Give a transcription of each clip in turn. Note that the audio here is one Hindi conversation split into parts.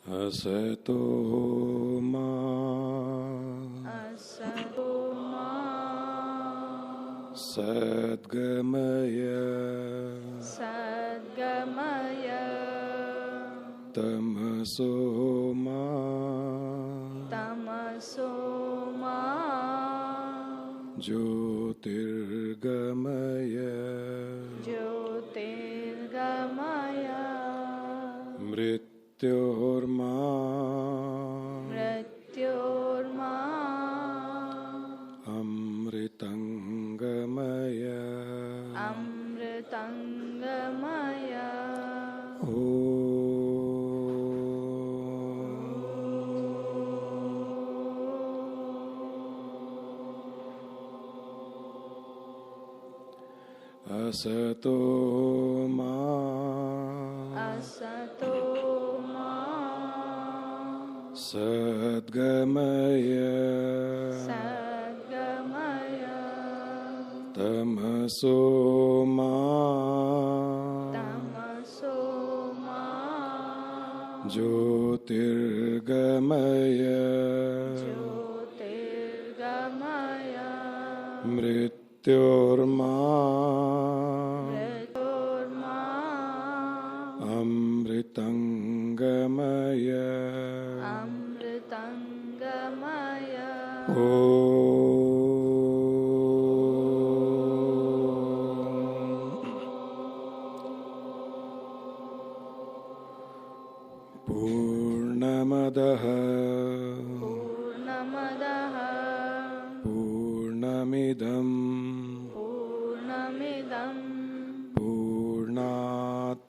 असतो मा सद्गमय तमसो मा ज्योतिर्गमय मृत्योर्मा अमृतंगमय असतो मा सद्गमय तमसो मा ज्योतिर्गमय मृत्योर्मा अमृतंगमय पूर्णमदः पूर्णमिदं पूर्णात्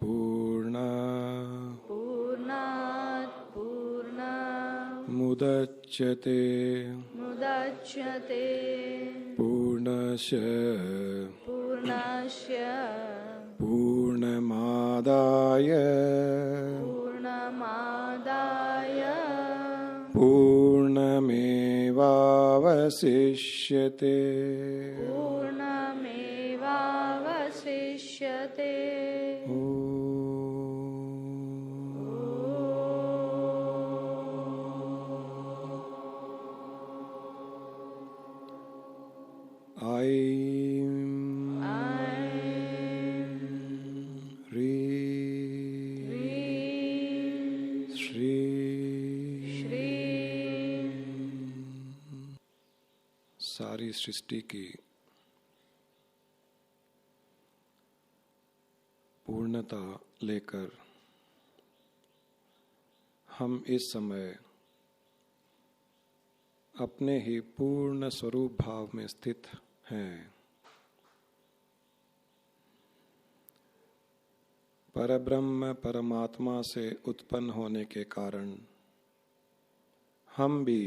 मुदच्यते पूर्णस्य पूर्णमादाय पूर्णमेवावशिष्यते सारी सृष्टि की पूर्णता लेकर हम इस समय अपने ही पूर्ण स्वरूप भाव में स्थित हैं। परब्रह्म परमात्मा से उत्पन्न होने के कारण हम भी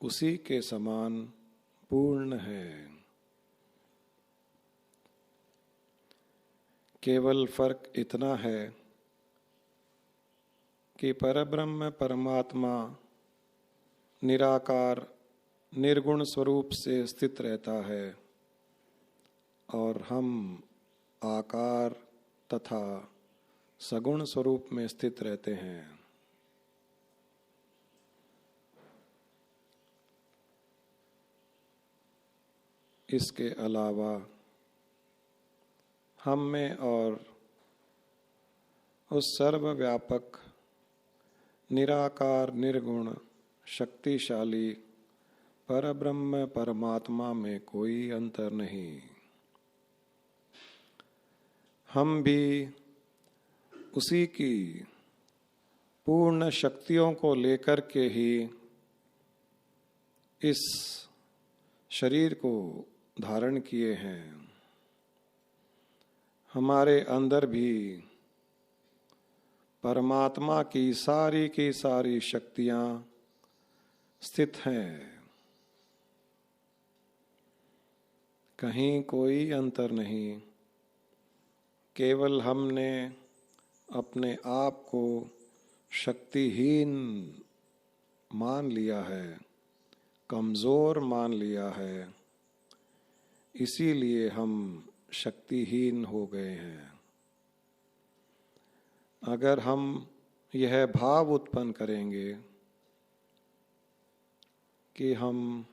उसी के समान पूर्ण है। केवल फर्क इतना है कि परब्रह्म परमात्मा निराकार निर्गुण स्वरूप से स्थित रहता है और हम आकार तथा सगुण स्वरूप में स्थित रहते हैं। इसके अलावा हम में और उस सर्वव्यापक निराकार निर्गुण शक्तिशाली परब्रह्म परमात्मा में कोई अंतर नहीं। हम भी उसी की पूर्ण शक्तियों को लेकर के ही इस शरीर को धारण किए हैं। हमारे अंदर भी परमात्मा की सारी शक्तियां स्थित हैं। कहीं कोई अंतर नहीं। केवल हमने अपने आप को शक्तिहीन मान लिया है, कमजोर मान लिया है, इसीलिए हम शक्तिहीन हो गए हैं। अगर हम यह भाव उत्पन्न करेंगे कि हम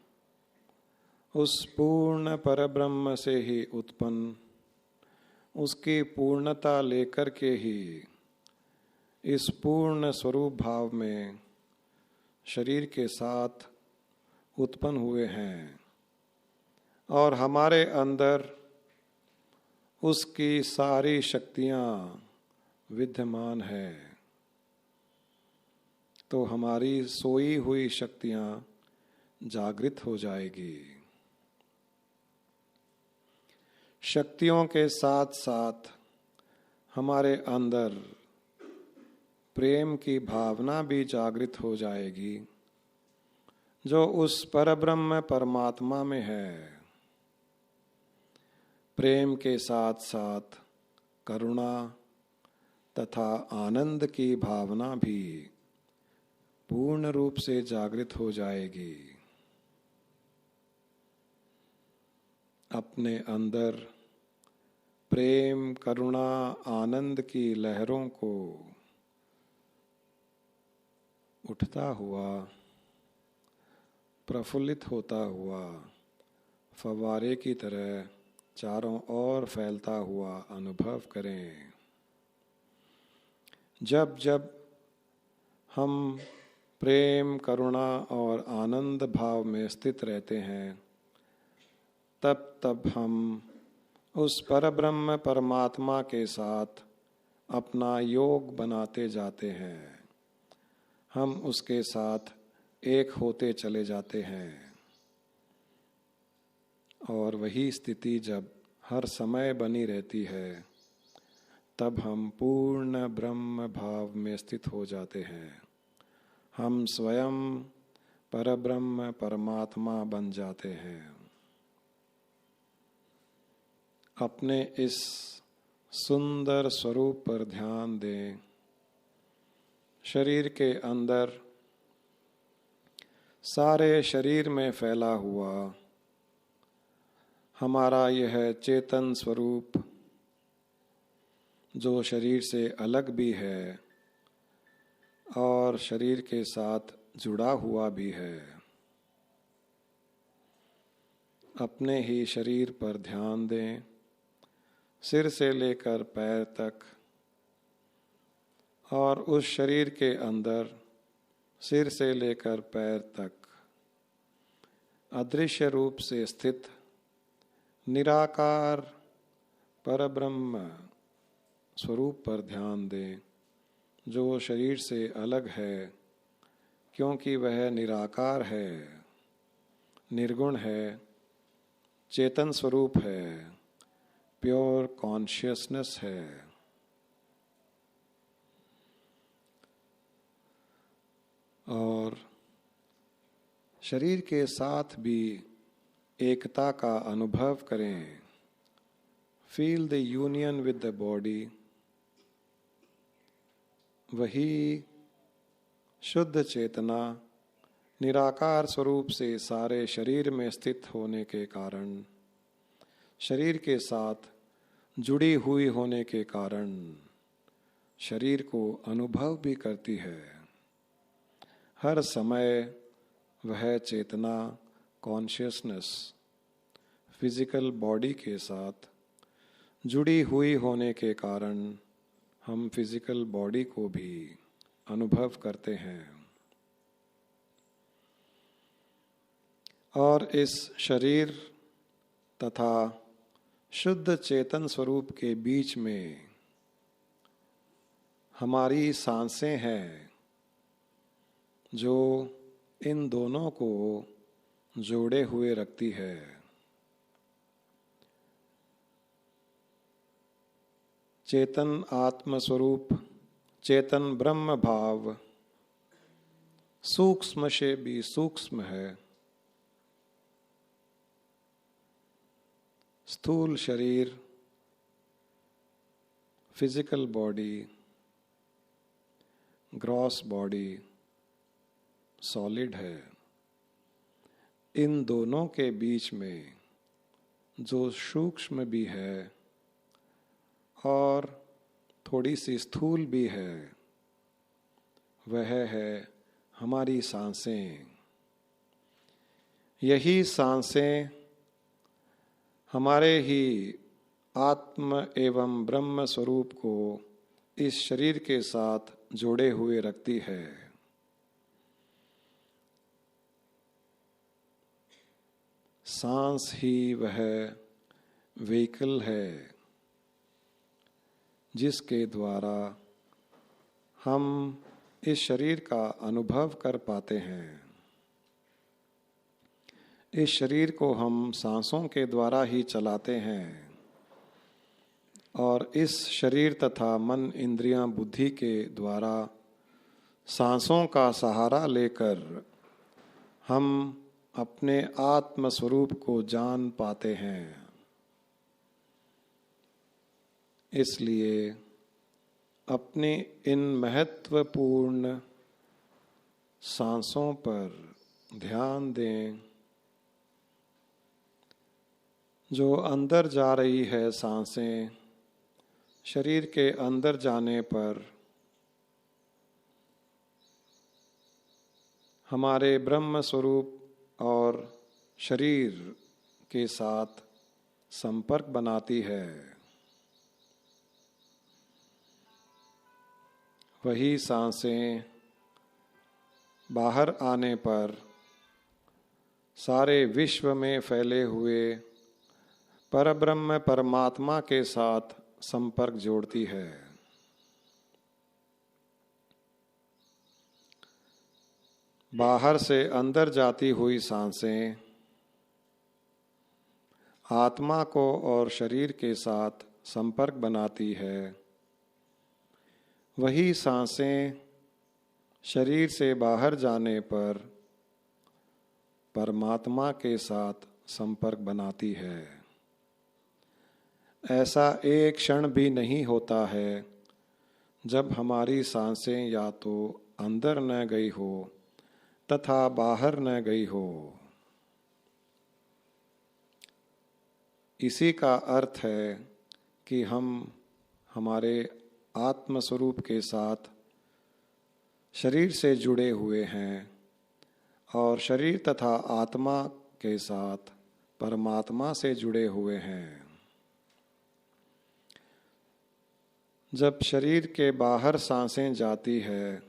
उस पूर्ण परब्रह्म से ही उत्पन्न, उसकी पूर्णता लेकर के ही इस पूर्ण स्वरूप भाव में शरीर के साथ उत्पन्न हुए हैं और हमारे अंदर उसकी सारी शक्तियां विद्यमान है। तो हमारी सोई हुई शक्तियां जागृत हो जाएगी। शक्तियों के साथ साथ हमारे अंदर प्रेम की भावना भी जागृत हो जाएगी, जो उस परब्रह्म परमात्मा में है। प्रेम के साथ साथ करुणा तथा आनंद की भावना भी पूर्ण रूप से जागृत हो जाएगी। अपने अंदर प्रेम, करुणा, आनंद की लहरों को उठता हुआ, प्रफुल्लित होता हुआ फव्वारे की तरह चारों ओर फैलता हुआ अनुभव करें। जब जब हम प्रेम, करुणा और आनंद भाव में स्थित रहते हैं, तब तब हम उस परब्रह्म परमात्मा के साथ अपना योग बनाते जाते हैं। हम उसके साथ एक होते चले जाते हैं और वही स्थिति जब हर समय बनी रहती है, तब हम पूर्ण ब्रह्म भाव में स्थित हो जाते हैं। हम स्वयं परब्रह्म परमात्मा बन जाते हैं। अपने इस सुंदर स्वरूप पर ध्यान दें। शरीर के अंदर, सारे शरीर में फैला हुआ हमारा यह चेतन स्वरूप, जो शरीर से अलग भी है और शरीर के साथ जुड़ा हुआ भी है, अपने ही शरीर पर ध्यान दें। सिर से लेकर पैर तक, और उस शरीर के अंदर सिर से लेकर पैर तक अदृश्य रूप से स्थित निराकार परब्रह्म स्वरूप पर ध्यान दें, जो शरीर से अलग है, क्योंकि वह निराकार है, निर्गुण है, चेतन स्वरूप है, प्योर कॉन्शियसनेस है। और शरीर के साथ भी एकता का अनुभव करें। Feel the union with the body. वही शुद्ध चेतना निराकार स्वरूप से सारे शरीर में स्थित होने के कारण, शरीर के साथ जुड़ी हुई होने के कारण शरीर को अनुभव भी करती है। हर समय वह चेतना, कॉन्शियसनेस फिजिकल बॉडी के साथ जुड़ी हुई होने के कारण हम फिजिकल बॉडी को भी अनुभव करते हैं। और इस शरीर तथा शुद्ध चेतन स्वरूप के बीच में हमारी सांसें हैं, जो इन दोनों को जोड़े हुए रखती है। चेतन आत्म स्वरूप, चेतन ब्रह्म भाव सूक्ष्म से भी सूक्ष्म है। स्थूल शरीर, physical body, gross body solid है। इन दोनों के बीच में जो सूक्ष्म भी है और थोड़ी सी स्थूल भी है, वह है हमारी सांसें। यही सांसें हमारे ही आत्म एवं ब्रह्म स्वरूप को इस शरीर के साथ जोड़े हुए रखती है। सांस ही वह व्हीकल है जिसके द्वारा हम इस शरीर का अनुभव कर पाते हैं। इस शरीर को हम सांसों के द्वारा ही चलाते हैं और इस शरीर तथा मन, इंद्रियां, बुद्धि के द्वारा सांसों का सहारा लेकर हम अपने आत्म स्वरूप को जान पाते हैं। इसलिए अपनी इन महत्वपूर्ण सांसों पर ध्यान दें। जो अंदर जा रही है सांसें, शरीर के अंदर जाने पर हमारे ब्रह्म स्वरूप और शरीर के साथ संपर्क बनाती है। वही सांसें बाहर आने पर सारे विश्व में फैले हुए परब्रह्म परमात्मा के साथ संपर्क जोड़ती है। बाहर से अंदर जाती हुई सांसें आत्मा को और शरीर के साथ संपर्क बनाती है। वही सांसें शरीर से बाहर जाने पर परमात्मा के साथ संपर्क बनाती है। ऐसा एक क्षण भी नहीं होता है जब हमारी सांसें या तो अंदर न गई हो तथा बाहर न गई हो। इसी का अर्थ है कि हम हमारे आत्म स्वरूप के साथ शरीर से जुड़े हुए हैं और शरीर तथा आत्मा के साथ परमात्मा से जुड़े हुए हैं। जब शरीर के बाहर सांसें जाती है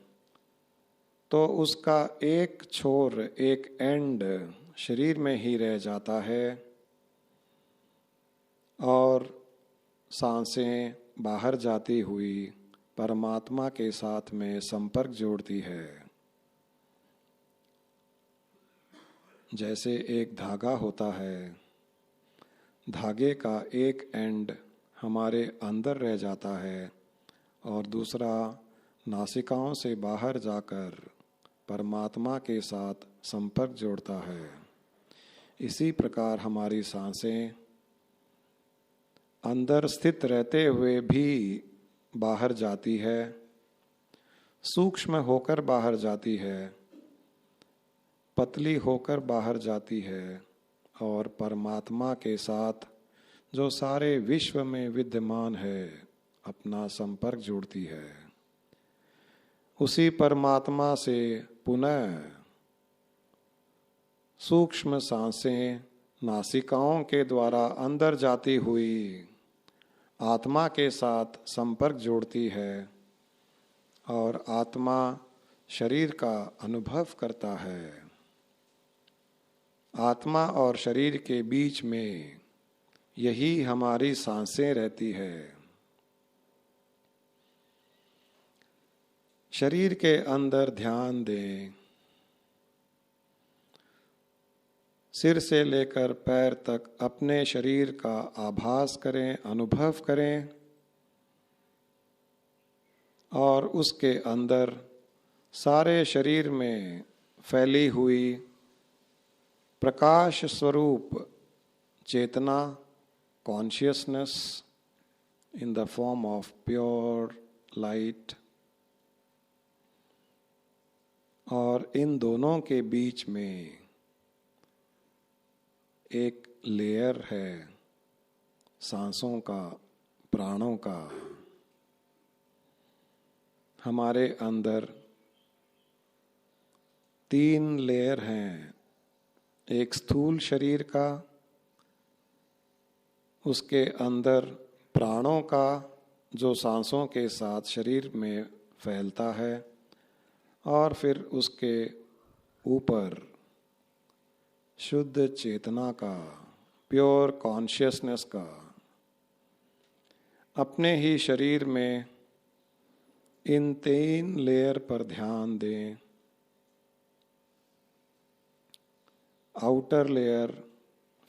तो उसका एक छोर, एक एंड शरीर में ही रह जाता है और सांसें बाहर जाती हुई परमात्मा के साथ में संपर्क जोड़ती है। जैसे एक धागा होता है, धागे का एक एंड हमारे अंदर रह जाता है और दूसरा नासिकाओं से बाहर जाकर परमात्मा के साथ संपर्क जोड़ता है। इसी प्रकार हमारी सांसें अंदर स्थित रहते हुए भी बाहर जाती है, सूक्ष्म होकर बाहर जाती है, पतली होकर बाहर जाती है और परमात्मा के साथ जो सारे विश्व में विद्यमान है अपना संपर्क जोड़ती है। उसी परमात्मा से पुनः सूक्ष्म सांसें नासिकाओं के द्वारा अंदर जाती हुई आत्मा के साथ संपर्क जोड़ती है और आत्मा शरीर का अनुभव करता है। आत्मा और शरीर के बीच में यही हमारी सांसें रहती है। शरीर के अंदर ध्यान दें। सिर से लेकर पैर तक अपने शरीर का आभास करें, अनुभव करें और उसके अंदर सारे शरीर में फैली हुई प्रकाश स्वरूप चेतना, consciousness in the form of pure light, और इन दोनों के बीच में एक लेयर है सांसों का, प्राणों का। हमारे अंदर 3 लेयर हैं। एक स्थूल शरीर का, उसके अंदर प्राणों का जो सांसों के साथ शरीर में फैलता है, और फिर उसके ऊपर शुद्ध चेतना का, प्योर कॉन्शियसनेस का। अपने ही शरीर में इन 3 लेयर पर ध्यान दें। आउटर लेयर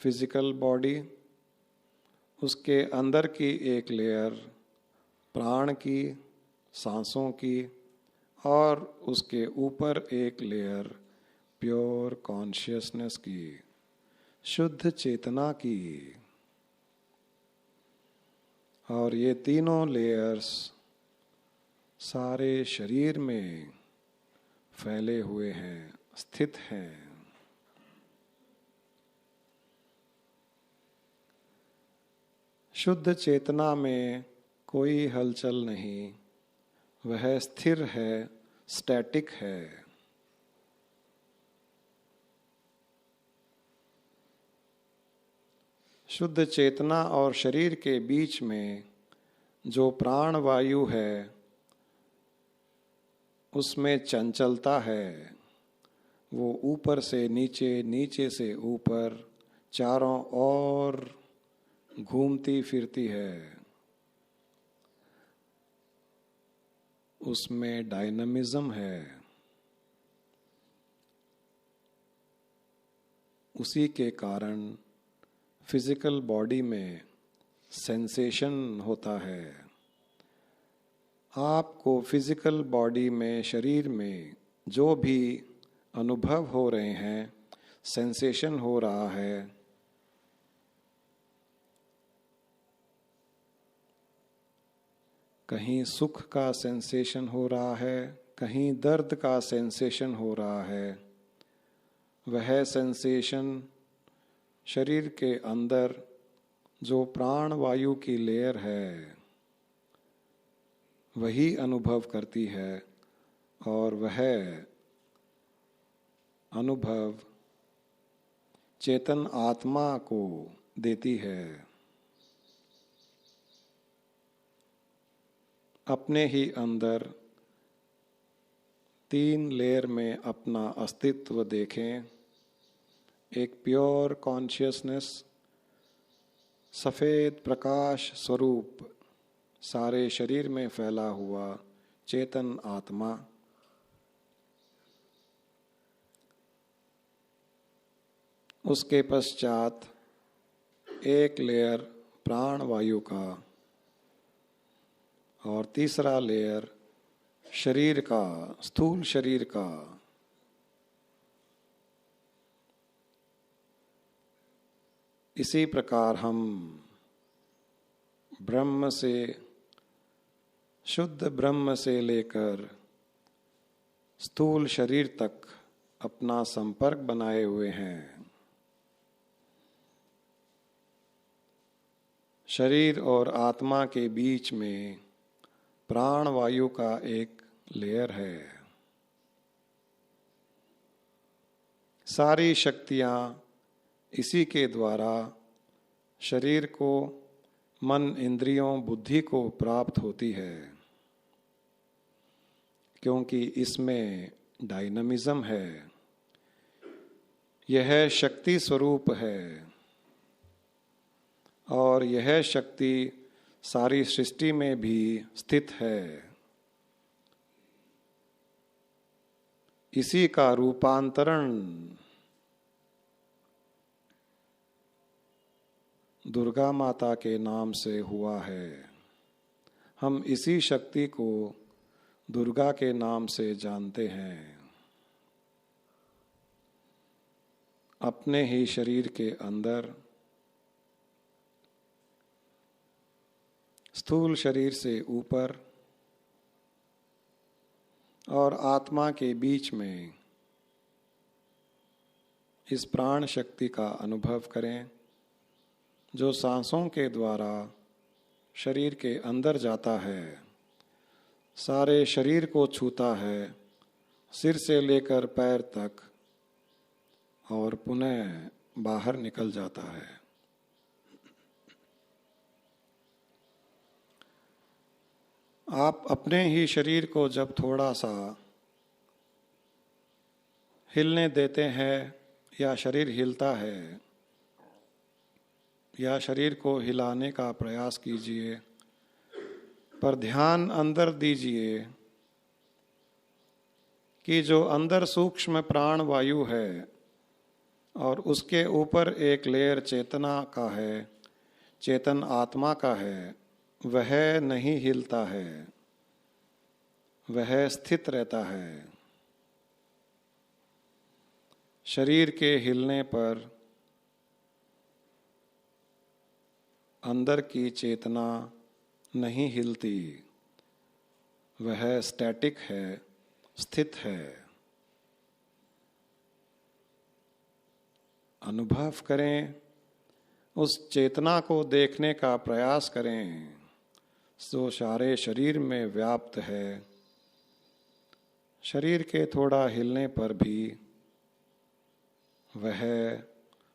फिजिकल बॉडी, उसके अंदर की एक लेयर प्राण की, सांसों की, और उसके ऊपर एक लेयर प्योर कॉन्शियसनेस की, शुद्ध चेतना की। और ये तीनों लेयर्स सारे शरीर में फैले हुए हैं, स्थित हैं। शुद्ध चेतना में कोई हलचल नहीं, वह स्थिर है, स्टैटिक है। शुद्ध चेतना और शरीर के बीच में जो प्राण वायु है, उसमें चंचलता है। वो ऊपर से नीचे, नीचे से ऊपर, चारों ओर घूमती फिरती है। उसमें डायनामिज्म है। उसी के कारण फिजिकल बॉडी में सेंसेशन होता है। आपको फिजिकल बॉडी में, शरीर में जो भी अनुभव हो रहे हैं, सेंसेशन हो रहा है, कहीं सुख का सेंसेशन हो रहा है, कहीं दर्द का सेंसेशन हो रहा है, वह सेंसेशन शरीर के अंदर जो प्राण वायु की लेयर है वही अनुभव करती है, और वह अनुभव चेतन आत्मा को देती है। अपने ही अंदर 3 लेयर में अपना अस्तित्व देखें। एक प्योर कॉन्शियसनेस, सफेद प्रकाश स्वरूप सारे शरीर में फैला हुआ चेतन आत्मा। उसके पश्चात एक लेयर प्राण वायु का, और तीसरा लेयर शरीर का, स्थूल शरीर का। इसी प्रकार हम ब्रह्म से, शुद्ध ब्रह्म से लेकर स्थूल शरीर तक अपना संपर्क बनाए हुए हैं। शरीर और आत्मा के बीच में प्राण वायु का एक लेयर है। सारी शक्तियां इसी के द्वारा शरीर को, मन, इंद्रियों, बुद्धि को प्राप्त होती है, क्योंकि इसमें डायनामिज्म है। यह शक्ति स्वरूप है, और यह शक्ति सारी सृष्टि में भी स्थित है। इसी का रूपांतरण दुर्गा माता के नाम से हुआ है। हम इसी शक्ति को दुर्गा के नाम से जानते हैं। अपने ही शरीर के अंदर, स्थूल शरीर से ऊपर और आत्मा के बीच में इस प्राण शक्ति का अनुभव करें, जो सांसों के द्वारा शरीर के अंदर जाता है, सारे शरीर को छूता है, सिर से लेकर पैर तक और पुनः बाहर निकल जाता है। आप अपने ही शरीर को जब थोड़ा सा हिलने देते हैं या शरीर हिलता है या शरीर को हिलाने का प्रयास कीजिए, पर ध्यान अंदर दीजिए कि जो अंदर सूक्ष्म प्राण वायु है और उसके ऊपर एक लेयर चेतना का है, चेतन आत्मा का है, वह नहीं हिलता है, वह स्थित रहता है। शरीर के हिलने पर अंदर की चेतना नहीं हिलती, वह स्टैटिक है, स्थित है। अनुभव करें, उस चेतना को देखने का प्रयास करें जो सारे शरीर में व्याप्त है। शरीर के थोड़ा हिलने पर भी वह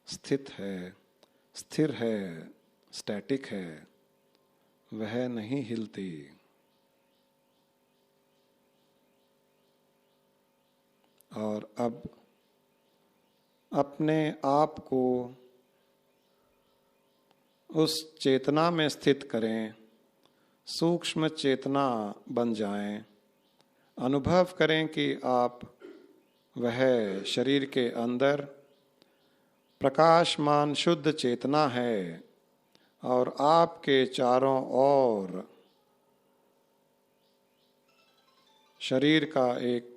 स्थित है, स्थिर है, स्टैटिक है, वह नहीं हिलती। और अब अपने आप को उस चेतना में स्थित करें, सूक्ष्म चेतना बन जाएं। अनुभव करें कि आप वह शरीर के अंदर प्रकाशमान शुद्ध चेतना है और आपके चारों ओर शरीर का एक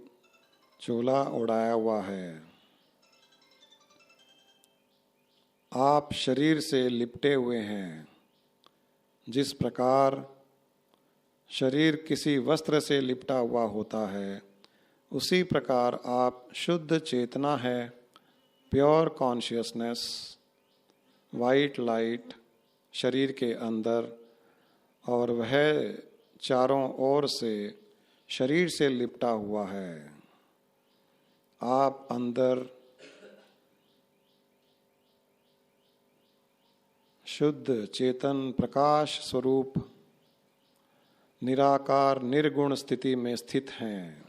चोला उड़ाया हुआ है। आप शरीर से लिपटे हुए हैं। जिस प्रकार शरीर किसी वस्त्र से लिपटा हुआ होता है, उसी प्रकार आप शुद्ध चेतना है, प्योर कॉन्शियसनेस, वाइट लाइट शरीर के अंदर, और वह चारों ओर से शरीर से लिपटा हुआ है। आप अंदर शुद्ध चेतन प्रकाश स्वरूप निराकार निर्गुण स्थिति में स्थित हैं।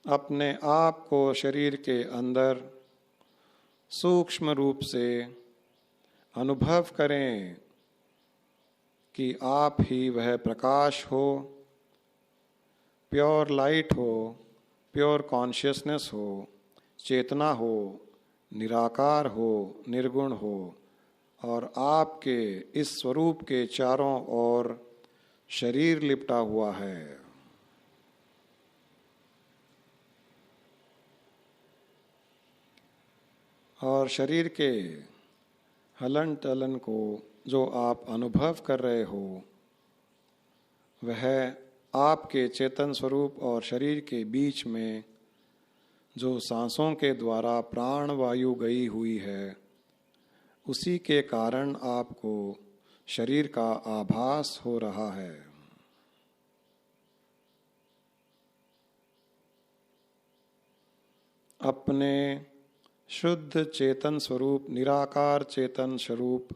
अपने आप को शरीर के अंदर सूक्ष्म रूप से अनुभव करें कि आप ही वह प्रकाश हो, प्योर लाइट हो, प्योर कॉन्शियसनेस हो, चेतना हो, निराकार हो, निर्गुण हो, और आपके इस स्वरूप के चारों ओर शरीर लिपटा हुआ है। और शरीर के हलन टलन को जो आप अनुभव कर रहे हो, वह आपके चेतन स्वरूप और शरीर के बीच में जो सांसों के द्वारा प्राण वायु गई हुई है, उसी के कारण आपको शरीर का आभास हो रहा है। अपने शुद्ध चेतन स्वरूप, निराकार चेतन स्वरूप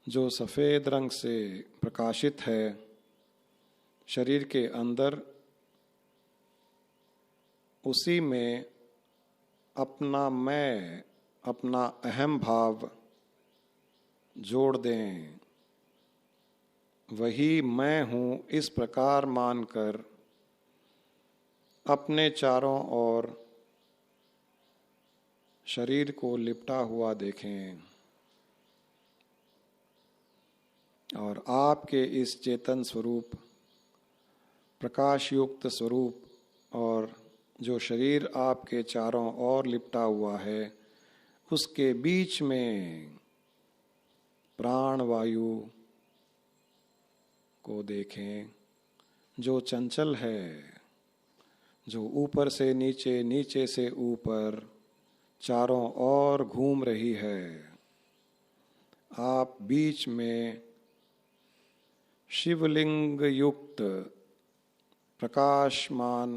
जो सफेद रंग से प्रकाशित है शरीर के अंदर, उसी में अपना मैं, अपना अहम भाव जोड़ दें। वही मैं हूँ, इस प्रकार मानकर अपने चारों ओर शरीर को लिपटा हुआ देखें। और आपके इस चेतन स्वरूप, प्रकाश युक्त स्वरूप, और जो शरीर आपके चारों ओर लिपटा हुआ है, उसके बीच में प्राण वायु को देखें जो चंचल है, जो ऊपर से नीचे, नीचे से ऊपर चारों ओर घूम रही है। आप बीच में शिवलिंग युक्त प्रकाशमान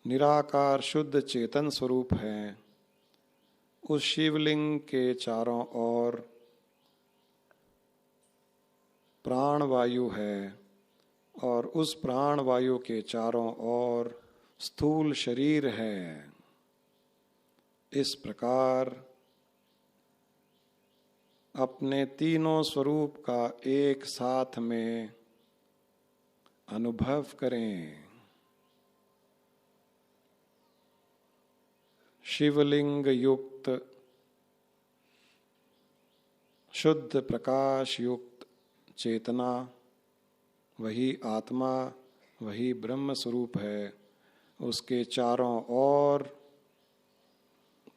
निराकार शुद्ध चेतन स्वरूप है, उस शिवलिंग के चारों ओर प्राण वायु है और उस प्राण वायु के चारों ओर स्थूल शरीर है। इस प्रकार अपने तीनों स्वरूप का एक साथ में अनुभव करें। शिवलिंग युक्त शुद्ध प्रकाश युक्त चेतना वही आत्मा, वही ब्रह्म स्वरूप है। उसके चारों ओर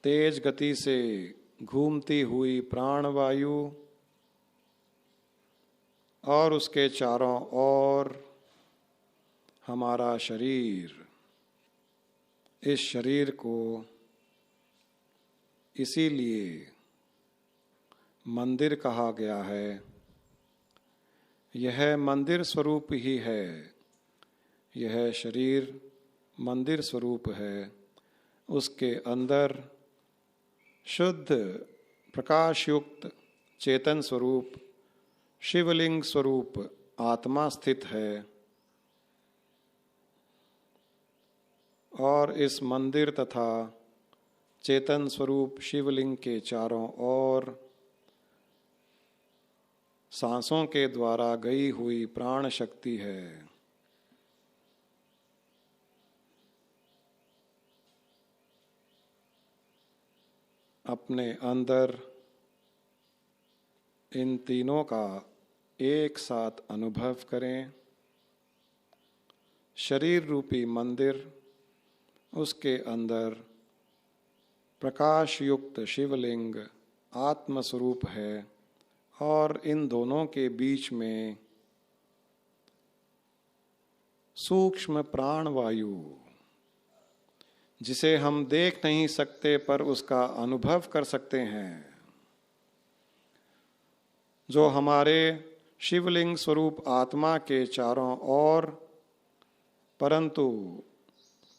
तेज गति से घूमती हुई प्राणवायु और उसके चारों ओर हमारा शरीर। इस शरीर को इसीलिए मंदिर कहा गया है। यह मंदिर स्वरूप ही है। यह शरीर मंदिर स्वरूप है। उसके अंदर शुद्ध प्रकाश युक्त चेतन स्वरूप शिवलिंग स्वरूप आत्मा स्थित है और इस मंदिर तथा चेतन स्वरूप शिवलिंग के चारों ओर सांसों के द्वारा गई हुई प्राण शक्ति है। अपने अंदर इन तीनों का एक साथ अनुभव करें। शरीर रूपी मंदिर, उसके अंदर प्रकाश युक्त शिवलिंग आत्म स्वरूप है और इन दोनों के बीच में सूक्ष्म प्राण वायु, जिसे हम देख नहीं सकते पर उसका अनुभव कर सकते हैं, जो हमारे शिवलिंग स्वरूप आत्मा के चारों ओर परंतु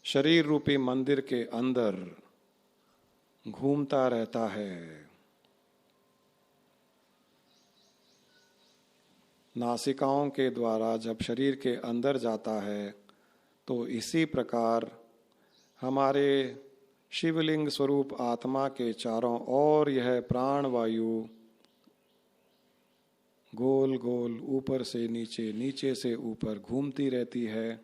शरीर रूपी मंदिर के अंदर घूमता रहता है। नासिकाओं के द्वारा जब शरीर के अंदर जाता है तो इसी प्रकार हमारे शिवलिंग स्वरूप आत्मा के चारों ओर यह प्राण वायु गोल गोल ऊपर से नीचे, नीचे से ऊपर घूमती रहती है।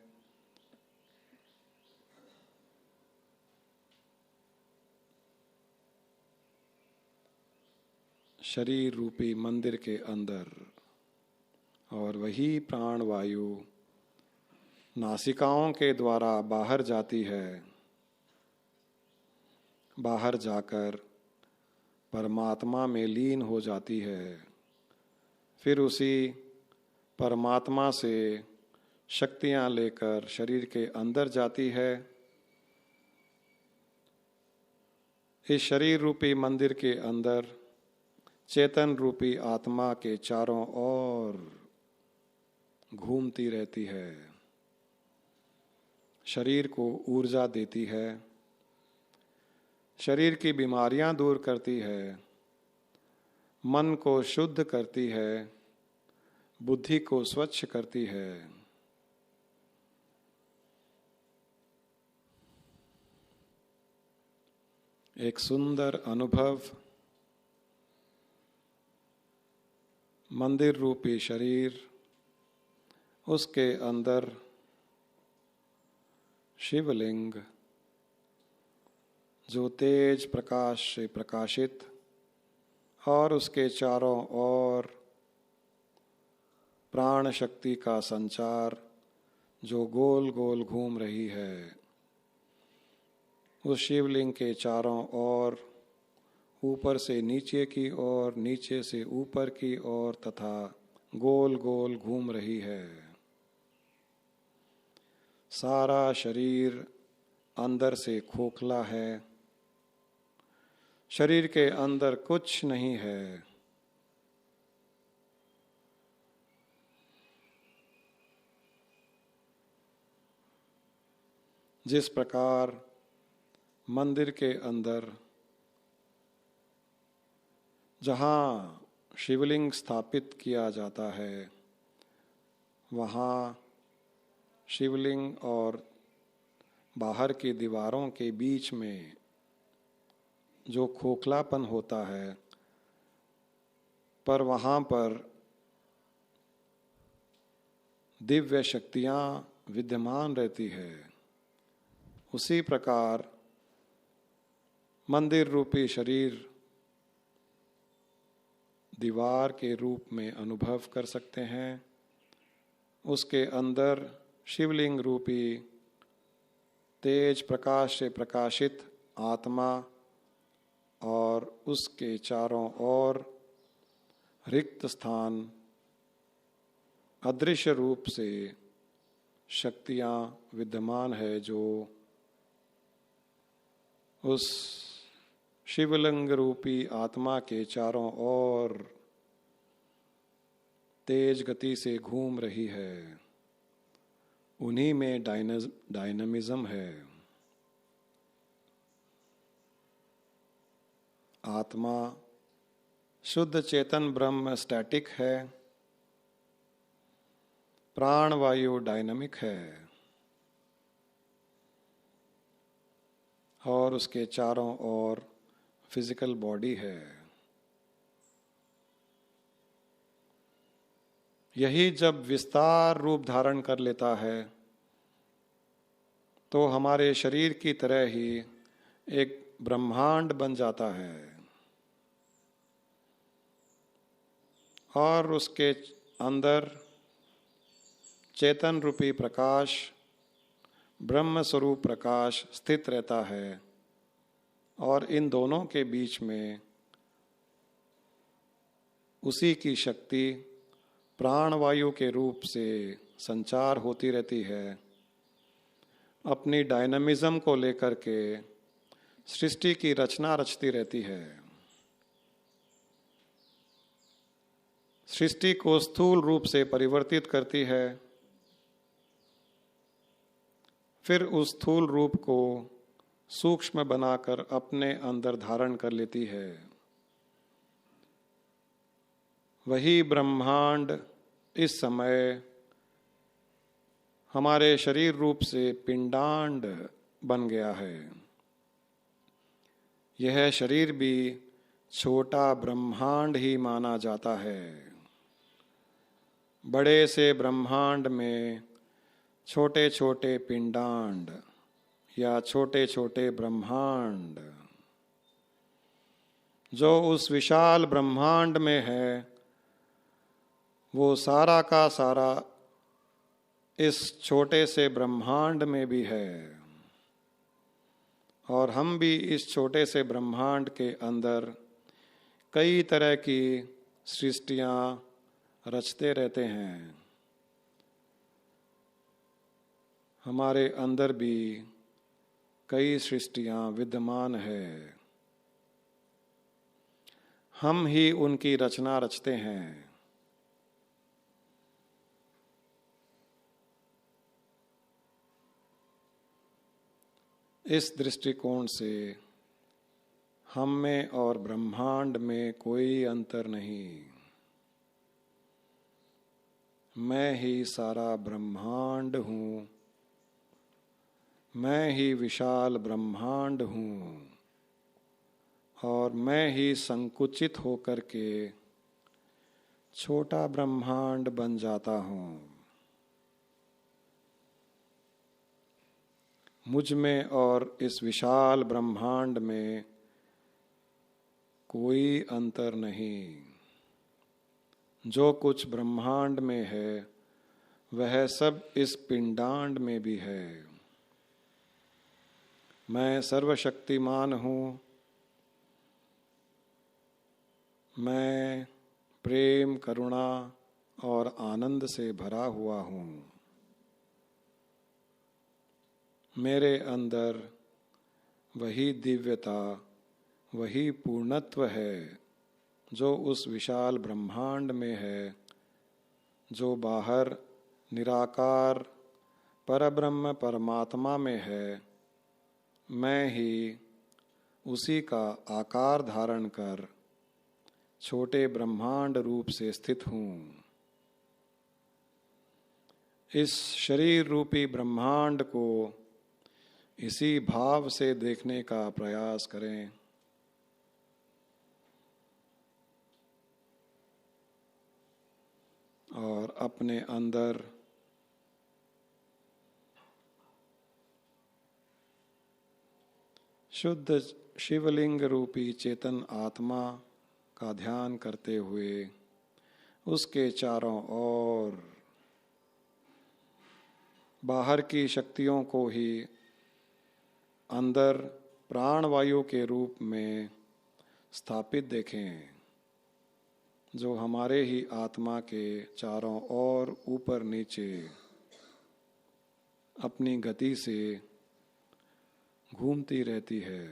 शरीर रूपी मंदिर के अंदर, और वही प्राण वायु नासिकाओं के द्वारा बाहर जाती है। बाहर जाकर परमात्मा में लीन हो जाती है। फिर उसी परमात्मा से शक्तियां लेकर शरीर के अंदर जाती है। इस शरीर रूपी मंदिर के अंदर चेतन रूपी आत्मा के चारों ओर घूमती रहती है। शरीर को ऊर्जा देती है, शरीर की बीमारियां दूर करती है, मन को शुद्ध करती है, बुद्धि को स्वच्छ करती है। एक सुंदर अनुभव मंदिर रूपी शरीर, उसके अंदर शिवलिंग जो तेज प्रकाश से प्रकाशित और उसके चारों ओर प्राण शक्ति का संचार जो गोल गोल घूम रही है। उस शिवलिंग के चारों ओर ऊपर से नीचे की ओर, नीचे से ऊपर की ओर तथा गोल गोल घूम रही है। सारा शरीर अंदर से खोखला है। शरीर के अंदर कुछ नहीं है। जिस प्रकार मंदिर के अंदर जहाँ शिवलिंग स्थापित किया जाता है, वहाँ शिवलिंग और बाहर की दीवारों के बीच में जो खोखलापन होता है, पर वहाँ पर दिव्य शक्तियाँ विद्यमान रहती है। उसी प्रकार मंदिर रूपी शरीर दीवार के रूप में अनुभव कर सकते हैं। उसके अंदर शिवलिंग रूपी तेज प्रकाश से प्रकाशित आत्मा और उसके चारों ओर रिक्त स्थान अदृश्य रूप से शक्तियाँ विद्यमान है, जो उस शिवलिंग रूपी आत्मा के चारों ओर तेज गति से घूम रही है। उन्हीं में डायनामिज्म है। आत्मा शुद्ध चेतन ब्रह्म स्टैटिक है, प्राण वायु डायनामिक है, और उसके चारों ओर फिजिकल बॉडी है। यही जब विस्तार रूप धारण कर लेता है तो हमारे शरीर की तरह ही एक ब्रह्मांड बन जाता है, और उसके अंदर चेतन रूपी प्रकाश, ब्रह्म स्वरूप प्रकाश स्थित रहता है, और इन दोनों के बीच में उसी की शक्ति प्राणवायु के रूप से संचार होती रहती है। अपनी डायनामिज्म को लेकर के सृष्टि की रचना रचती रहती है। सृष्टि को स्थूल रूप से परिवर्तित करती है, फिर उस स्थूल रूप को सूक्ष्म बनाकर अपने अंदर धारण कर लेती है। वही ब्रह्मांड इस समय हमारे शरीर रूप से पिंडांड बन गया है। यह शरीर भी छोटा ब्रह्मांड ही माना जाता है। बड़े से ब्रह्मांड में छोटे छोटे पिंडांड या छोटे छोटे ब्रह्मांड, जो उस विशाल ब्रह्मांड में है, वो सारा का सारा इस छोटे से ब्रह्मांड में भी है, और हम भी इस छोटे से ब्रह्मांड के अंदर कई तरह की सृष्टियाँ रचते रहते हैं। हमारे अंदर भी कई सृष्टियाँ विद्यमान है, हम ही उनकी रचना रचते हैं। इस दृष्टिकोण से हम में और ब्रह्मांड में कोई अंतर नहीं। मैं ही सारा ब्रह्मांड हूँ, मैं ही विशाल ब्रह्मांड हूँ, और मैं ही संकुचित होकर के छोटा ब्रह्मांड बन जाता हूँ। मुझ में और इस विशाल ब्रह्मांड में कोई अंतर नहीं। जो कुछ ब्रह्मांड में है वह सब इस पिंडांड में भी है। मैं सर्वशक्तिमान हूँ, मैं प्रेम, करुणा और आनंद से भरा हुआ हूँ। मेरे अंदर वही दिव्यता, वही पूर्णत्व है जो उस विशाल ब्रह्मांड में है, जो बाहर निराकार परब्रह्म परमात्मा में है, मैं ही उसी का आकार धारण कर छोटे ब्रह्मांड रूप से स्थित हूँ। इस शरीर रूपी ब्रह्मांड को इसी भाव से देखने का प्रयास करें। और अपने अंदर शुद्ध शिवलिंग रूपी चेतन आत्मा का ध्यान करते हुए उसके चारों ओर बाहर की शक्तियों को ही अंदर प्राणवायु के रूप में स्थापित देखें, जो हमारे ही आत्मा के चारों ओर ऊपर नीचे अपनी गति से घूमती रहती है।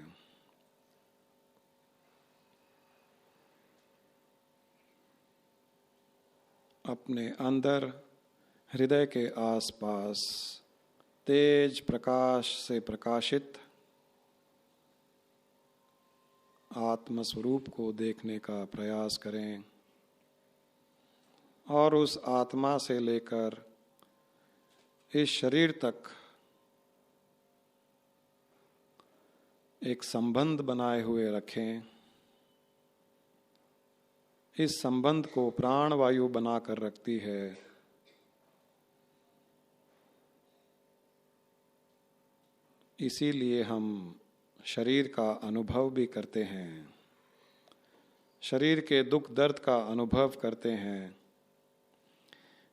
अपने अंदर हृदय के आसपास तेज प्रकाश से प्रकाशित आत्मस्वरूप को देखने का प्रयास करें और उस आत्मा से लेकर इस शरीर तक एक संबंध बनाए हुए रखें। इस संबंध को प्राणवायु बनाकर रखती है। इसीलिए हम शरीर का अनुभव भी करते हैं, शरीर के दुख दर्द का अनुभव करते हैं।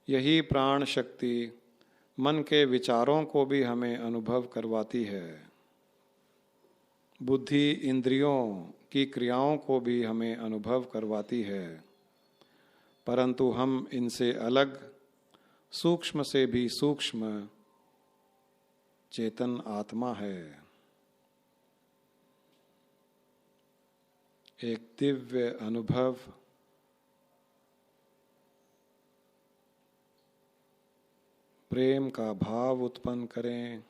यही प्राण शक्ति मन के विचारों को भी हमें अनुभव करवाती है, बुद्धि इंद्रियों की क्रियाओं को भी हमें अनुभव करवाती है, परंतु हम इनसे अलग सूक्ष्म से भी सूक्ष्म चेतन आत्मा है। एक दिव्य अनुभव प्रेम का भाव उत्पन्न करें।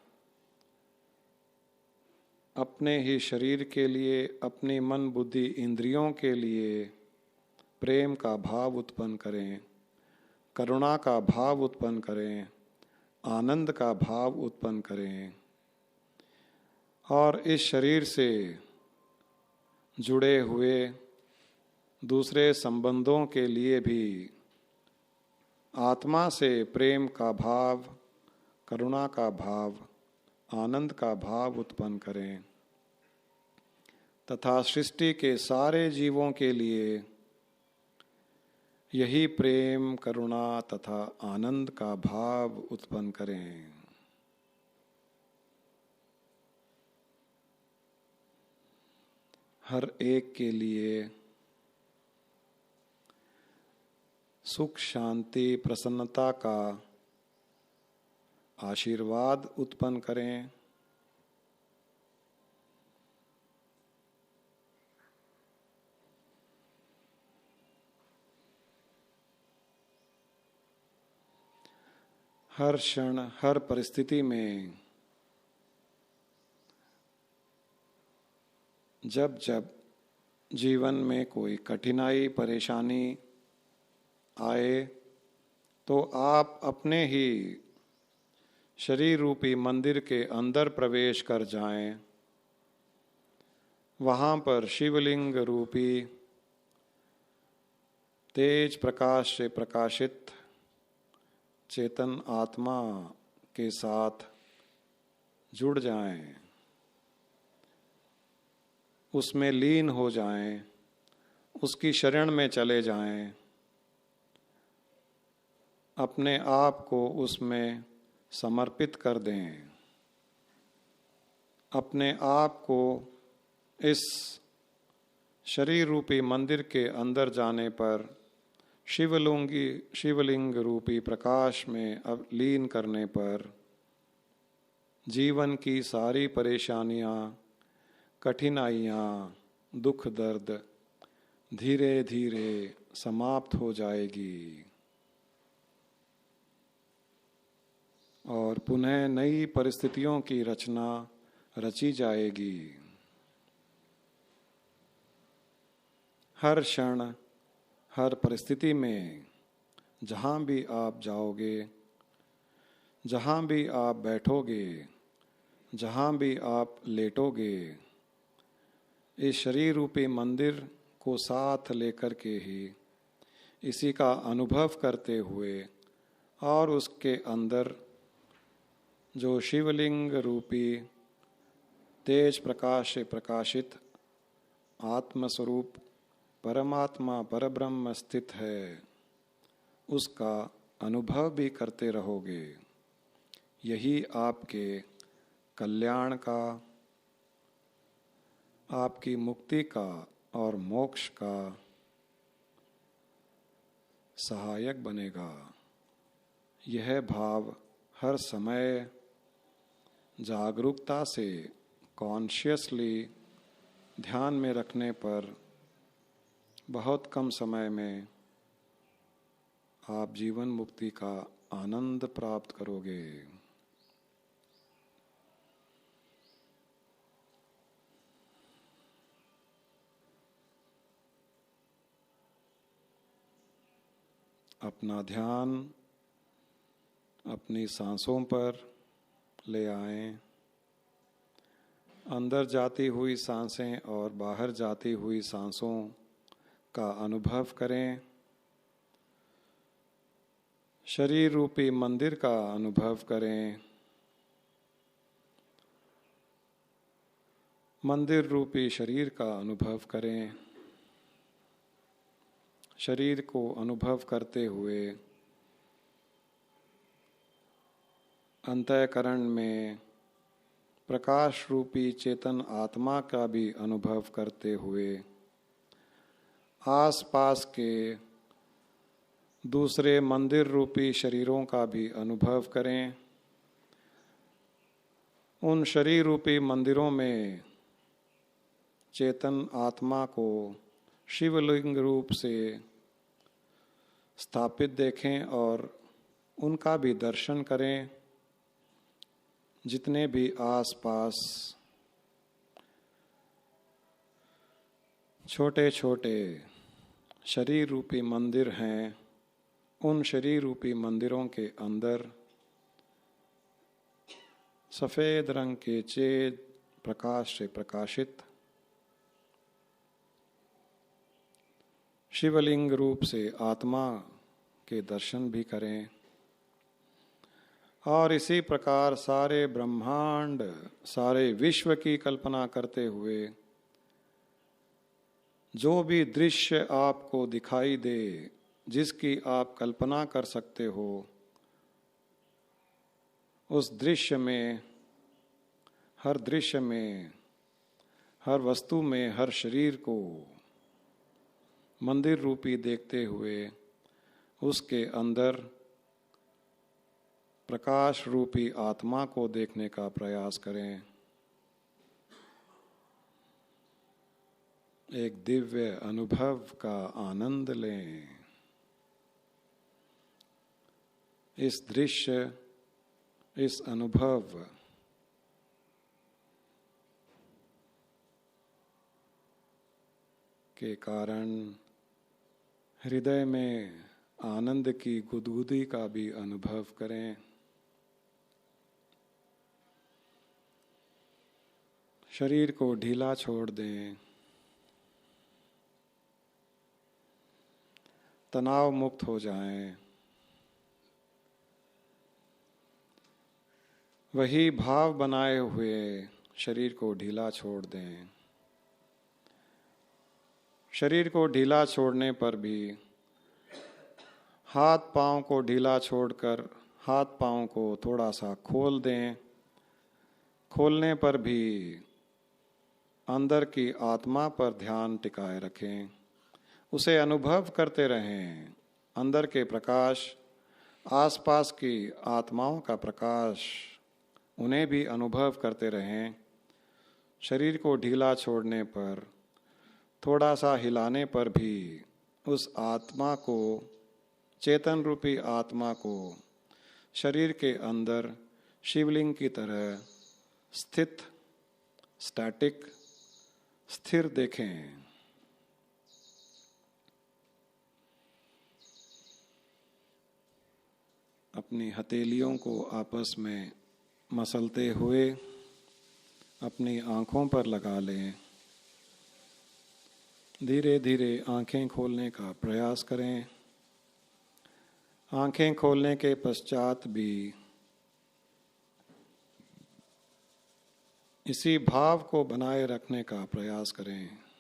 अपने ही शरीर के लिए, अपनी मन बुद्धि इंद्रियों के लिए प्रेम का भाव उत्पन्न करें, करुणा का भाव उत्पन्न करें, आनंद का भाव उत्पन्न करें। और इस शरीर से जुड़े हुए दूसरे संबंधों के लिए भी आत्मा से प्रेम का भाव, करुणा का भाव, आनंद का भाव उत्पन्न करें तथा सृष्टि के सारे जीवों के लिए यही प्रेम, करुणा तथा आनंद का भाव उत्पन्न करें। हर एक के लिए सुख, शांति, प्रसन्नता का आशीर्वाद उत्पन्न करें। हर क्षण, हर परिस्थिति में जब जब जीवन में कोई कठिनाई, परेशानी आए तो आप अपने ही शरीर रूपी मंदिर के अंदर प्रवेश कर जाएं। वहाँ पर शिवलिंग रूपी तेज प्रकाश से प्रकाशित चेतन आत्मा के साथ जुड़ जाएं, उसमें लीन हो जाएं, उसकी शरण में चले जाएं, अपने आप को उसमें समर्पित कर दें। अपने आप को इस शरीर रूपी मंदिर के अंदर जाने पर शिवलिंग रूपी प्रकाश में अब लीन करने पर जीवन की सारी परेशानियां, कठिनाइयां, दुख दर्द धीरे धीरे समाप्त हो जाएगी। और पुनः नई परिस्थितियों की रचना रची जाएगी। हर क्षण, हर परिस्थिति में जहाँ भी आप जाओगे, जहाँ भी आप बैठोगे, जहाँ भी आप लेटोगे, इस शरीर रूपी मंदिर को साथ लेकर के ही इसी का अनुभव करते हुए और उसके अंदर जो शिवलिंग रूपी तेज प्रकाश से प्रकाशित आत्मस्वरूप परमात्मा परब्रह्म स्थित है, उसका अनुभव भी करते रहोगे। यही आपके कल्याण का, आपकी मुक्ति का और मोक्ष का सहायक बनेगा। यह भाव हर समय जागरूकता से कॉन्शियसली ध्यान में रखने पर बहुत कम समय में आप जीवन मुक्ति का आनंद प्राप्त करोगे। अपना ध्यान अपनी सांसों पर ले आएं। अंदर जाती हुई सांसें और बाहर जाती हुई सांसों का अनुभव करें। शरीर रूपी मंदिर का अनुभव करें। मंदिर रूपी शरीर का अनुभव करें। शरीर को अनुभव करते हुए अंतःकरण में प्रकाश रूपी चेतन आत्मा का भी अनुभव करते हुए आसपास के दूसरे मंदिर रूपी शरीरों का भी अनुभव करें। उन शरीर रूपी मंदिरों में चेतन आत्मा को शिवलिंग रूप से स्थापित देखें और उनका भी दर्शन करें। जितने भी आसपास छोटे छोटे शरीर रूपी मंदिर हैं, उन शरीर रूपी मंदिरों के अंदर सफेद रंग के चेत प्रकाश से प्रकाशित शिवलिंग रूप से आत्मा के दर्शन भी करें। और इसी प्रकार सारे ब्रह्मांड, सारे विश्व की कल्पना करते हुए जो भी दृश्य आपको दिखाई दे, जिसकी आप कल्पना कर सकते हो, उस दृश्य में, हर दृश्य में, हर वस्तु में, हर शरीर को मंदिर रूपी देखते हुए उसके अंदर प्रकाश रूपी आत्मा को देखने का प्रयास करें। एक दिव्य अनुभव का आनंद लें। इस दृश्य, इस अनुभव के कारण हृदय में आनंद की गुदगुदी का भी अनुभव करें। शरीर को ढीला छोड़ दें। तनाव मुक्त हो जाएं। वही भाव बनाए हुए शरीर को ढीला छोड़ दें। शरीर को ढीला छोड़ने पर भी हाथ पांव को ढीला छोड़कर हाथ पांव को थोड़ा सा खोल दें। खोलने पर भी अंदर की आत्मा पर ध्यान टिकाए रखें। उसे अनुभव करते रहें। अंदर के प्रकाश, आसपास की आत्माओं का प्रकाश, उन्हें भी अनुभव करते रहें। शरीर को ढीला छोड़ने पर, थोड़ा सा हिलाने पर भी उस आत्मा को, चेतन रूपी आत्मा को शरीर के अंदर शिवलिंग की तरह स्थित, स्टैटिक, स्थिर देखें। अपनी हथेलियों को आपस में मसलते हुए अपनी आंखों पर लगा लें। धीरे धीरे आंखें खोलने का प्रयास करें। आंखें खोलने के पश्चात भी इसी भाव को बनाए रखने का प्रयास करें।